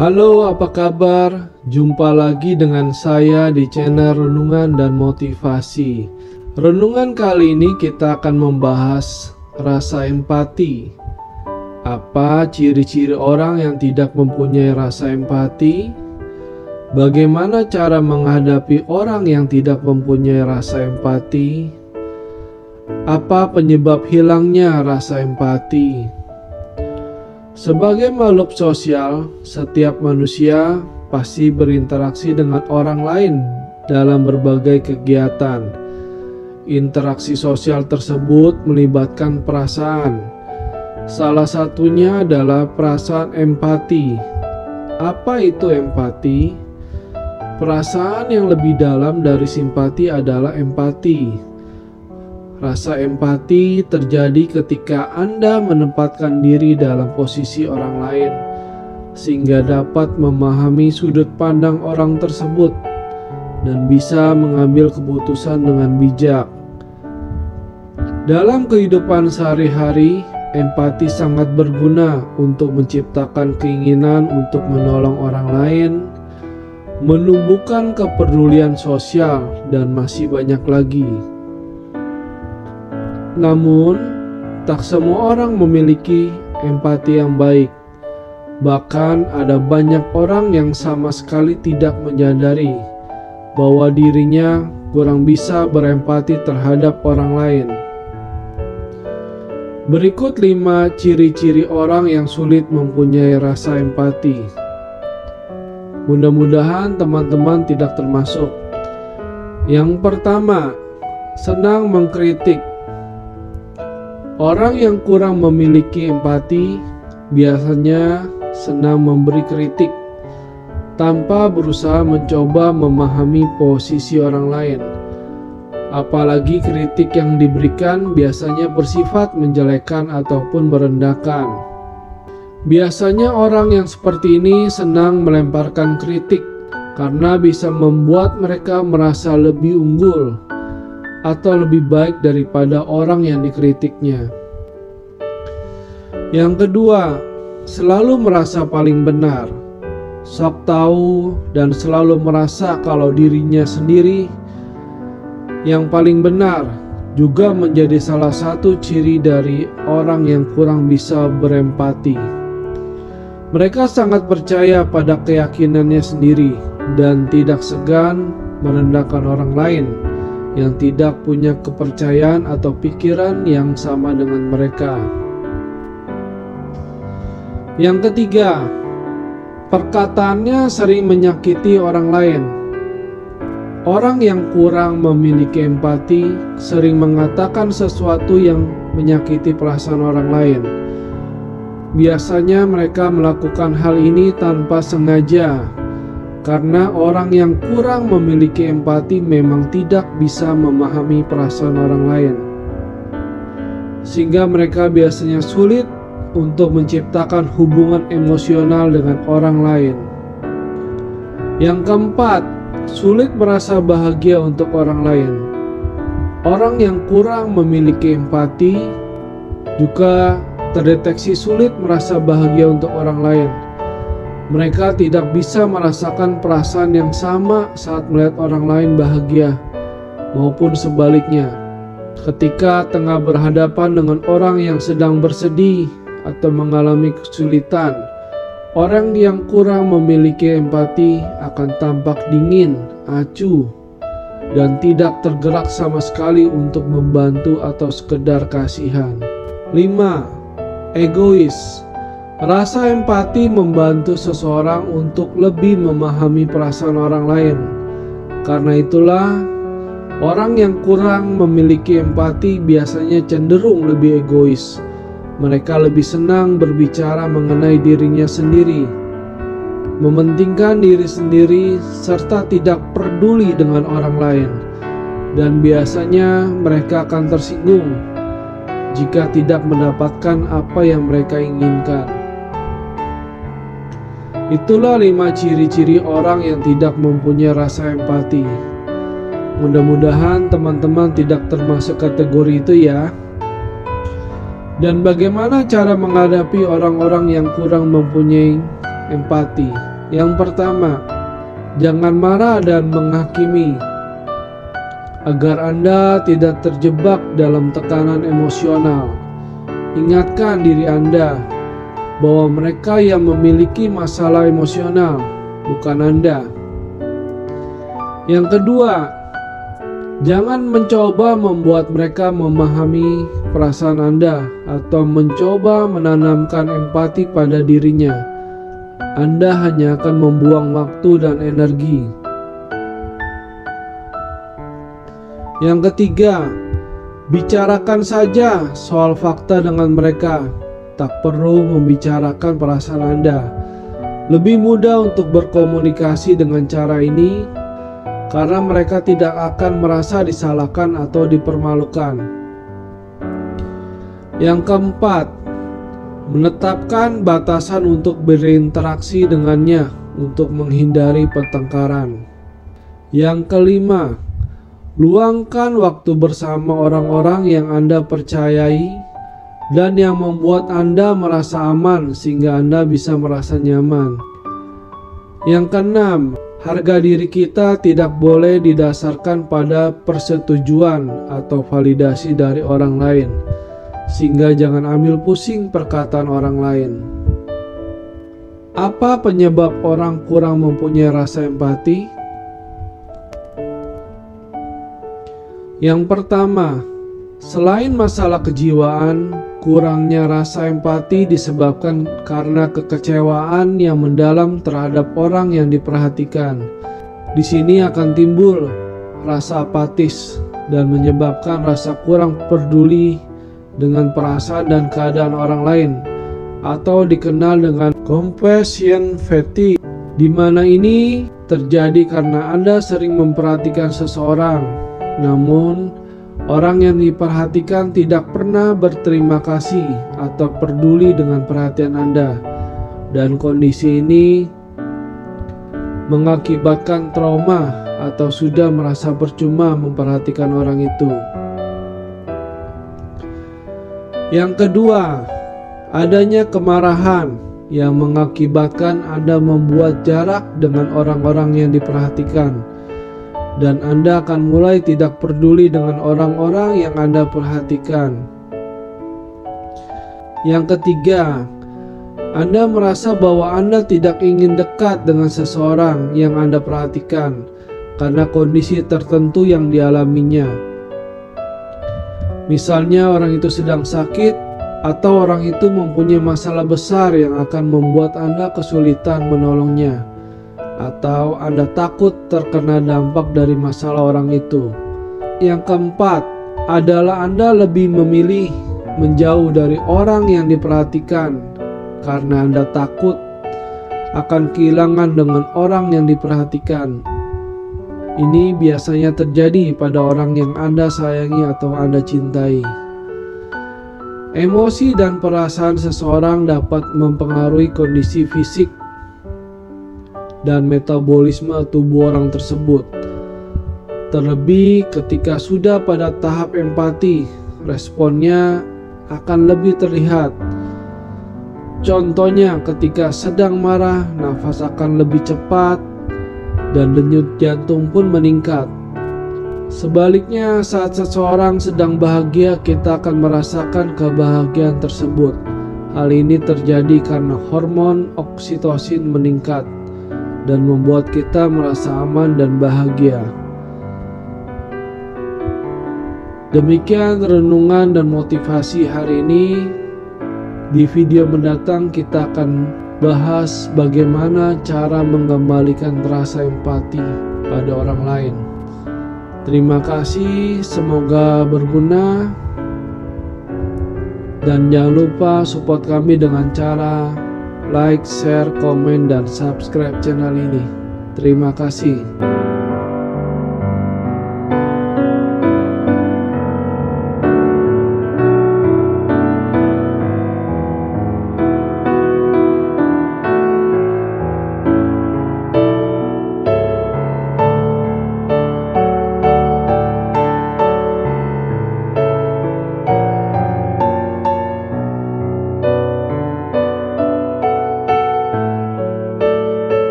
Halo, apa kabar? Jumpa lagi dengan saya di channel Renungan dan Motivasi. Renungan kali ini kita akan membahas rasa empati. Apa ciri-ciri orang yang tidak mempunyai rasa empati? Bagaimana cara menghadapi orang yang tidak mempunyai rasa empati? Apa penyebab hilangnya rasa empati? Sebagai makhluk sosial, setiap manusia pasti berinteraksi dengan orang lain dalam berbagai kegiatan. Interaksi sosial tersebut melibatkan perasaan. Salah satunya adalah perasaan empati. Apa itu empati? Perasaan yang lebih dalam dari simpati adalah empati. Rasa empati terjadi ketika Anda menempatkan diri dalam posisi orang lain, sehingga dapat memahami sudut pandang orang tersebut dan bisa mengambil keputusan dengan bijak. Dalam kehidupan sehari-hari, empati sangat berguna untuk menciptakan keinginan untuk menolong orang lain, menumbuhkan kepedulian sosial, dan masih banyak lagi. Namun, tak semua orang memiliki empati yang baik. Bahkan ada banyak orang yang sama sekali tidak menyadari bahwa dirinya kurang bisa berempati terhadap orang lain. Berikut 5 ciri-ciri orang yang sulit mempunyai rasa empati. Mudah-mudahan teman-teman tidak termasuk. Yang pertama, senang mengkritik. Orang yang kurang memiliki empati biasanya senang memberi kritik tanpa berusaha mencoba memahami posisi orang lain. Apalagi kritik yang diberikan biasanya bersifat menjelekkan ataupun merendahkan. Biasanya orang yang seperti ini senang melemparkan kritik karena bisa membuat mereka merasa lebih unggul atau lebih baik daripada orang yang dikritiknya. Yang kedua, selalu merasa paling benar, sok tahu dan selalu merasa kalau dirinya sendiri yang paling benar, juga menjadi salah satu ciri dari orang yang kurang bisa berempati. Mereka sangat percaya pada keyakinannya sendiri dan tidak segan merendahkan orang lain yang tidak punya kepercayaan atau pikiran yang sama dengan mereka. Yang ketiga, perkataannya sering menyakiti orang lain. Orang yang kurang memiliki empati sering mengatakan sesuatu yang menyakiti perasaan orang lain. Biasanya mereka melakukan hal ini tanpa sengaja, karena orang yang kurang memiliki empati memang tidak bisa memahami perasaan orang lain, sehingga mereka biasanya sulit untuk menciptakan hubungan emosional dengan orang lain. Yang keempat, sulit merasa bahagia untuk orang lain. Orang yang kurang memiliki empati juga terdeteksi sulit merasa bahagia untuk orang lain. Mereka tidak bisa merasakan perasaan yang sama saat melihat orang lain bahagia, maupun sebaliknya. Ketika tengah berhadapan dengan orang yang sedang bersedih atau mengalami kesulitan, orang yang kurang memiliki empati akan tampak dingin, acuh, dan tidak tergerak sama sekali untuk membantu atau sekedar kasihan. 5. Egois. Rasa empati membantu seseorang untuk lebih memahami perasaan orang lain. Karena itulah, orang yang kurang memiliki empati biasanya cenderung lebih egois. Mereka lebih senang berbicara mengenai dirinya sendiri, mementingkan diri sendiri, serta tidak peduli dengan orang lain. Dan biasanya mereka akan tersinggung jika tidak mendapatkan apa yang mereka inginkan. Itulah 5 ciri-ciri orang yang tidak mempunyai rasa empati. Mudah-mudahan teman-teman tidak termasuk kategori itu ya. Dan bagaimana cara menghadapi orang-orang yang kurang mempunyai empati? Yang pertama, jangan marah dan menghakimi. Agar Anda tidak terjebak dalam tekanan emosional, ingatkan diri Anda bahwa mereka yang memiliki masalah emosional, bukan Anda. Yang kedua, jangan mencoba membuat mereka memahami perasaan Anda atau mencoba menanamkan empati pada dirinya. Anda hanya akan membuang waktu dan energi. Yang ketiga, bicarakan saja soal fakta dengan mereka. Tak perlu membicarakan perasaan Anda. Lebih mudah untuk berkomunikasi dengan cara ini karena mereka tidak akan merasa disalahkan atau dipermalukan. Yang keempat, menetapkan batasan untuk berinteraksi dengannya untuk menghindari pertengkaran. Yang kelima, luangkan waktu bersama orang-orang yang Anda percayai dan yang membuat Anda merasa aman sehingga Anda bisa merasa nyaman. Yang keenam, harga diri kita tidak boleh didasarkan pada persetujuan atau validasi dari orang lain, sehingga jangan ambil pusing perkataan orang lain. Apa penyebab orang kurang mempunyai rasa empati? Yang pertama, selain masalah kejiwaan, kurangnya rasa empati disebabkan karena kekecewaan yang mendalam terhadap orang yang diperhatikan. Di sini akan timbul rasa apatis dan menyebabkan rasa kurang peduli dengan perasaan dan keadaan orang lain, atau dikenal dengan compassion fatigue, di mana ini terjadi karena Anda sering memperhatikan seseorang, namun orang yang diperhatikan tidak pernah berterima kasih atau peduli dengan perhatian Anda, dan kondisi ini mengakibatkan trauma atau sudah merasa percuma memperhatikan orang itu. Yang kedua, adanya kemarahan yang mengakibatkan Anda membuat jarak dengan orang-orang yang diperhatikan, dan Anda akan mulai tidak peduli dengan orang-orang yang Anda perhatikan. Yang ketiga, Anda merasa bahwa Anda tidak ingin dekat dengan seseorang yang Anda perhatikan karena kondisi tertentu yang dialaminya. Misalnya orang itu sedang sakit, atau orang itu mempunyai masalah besar yang akan membuat Anda kesulitan menolongnya, atau Anda takut terkena dampak dari masalah orang itu. Yang keempat adalah Anda lebih memilih menjauh dari orang yang diperhatikan karena Anda takut akan kehilangan dengan orang yang diperhatikan. Ini biasanya terjadi pada orang yang Anda sayangi atau Anda cintai. Emosi dan perasaan seseorang dapat mempengaruhi kondisi fisik dan metabolisme tubuh orang tersebut. Terlebih ketika sudah pada tahap empati, responnya akan lebih terlihat. Contohnya, ketika sedang marah, nafas akan lebih cepat dan denyut jantung pun meningkat. Sebaliknya, saat seseorang sedang bahagia, kita akan merasakan kebahagiaan tersebut. Hal ini terjadi karena hormon oksitosin meningkat dan membuat kita merasa aman dan bahagia. Demikian renungan dan motivasi hari ini. Di video mendatang kita akan bahas bagaimana cara mengembalikan rasa empati pada orang lain. Terima kasih, semoga berguna, dan jangan lupa support kami dengan cara like, share, komen, dan subscribe channel ini. Terima kasih.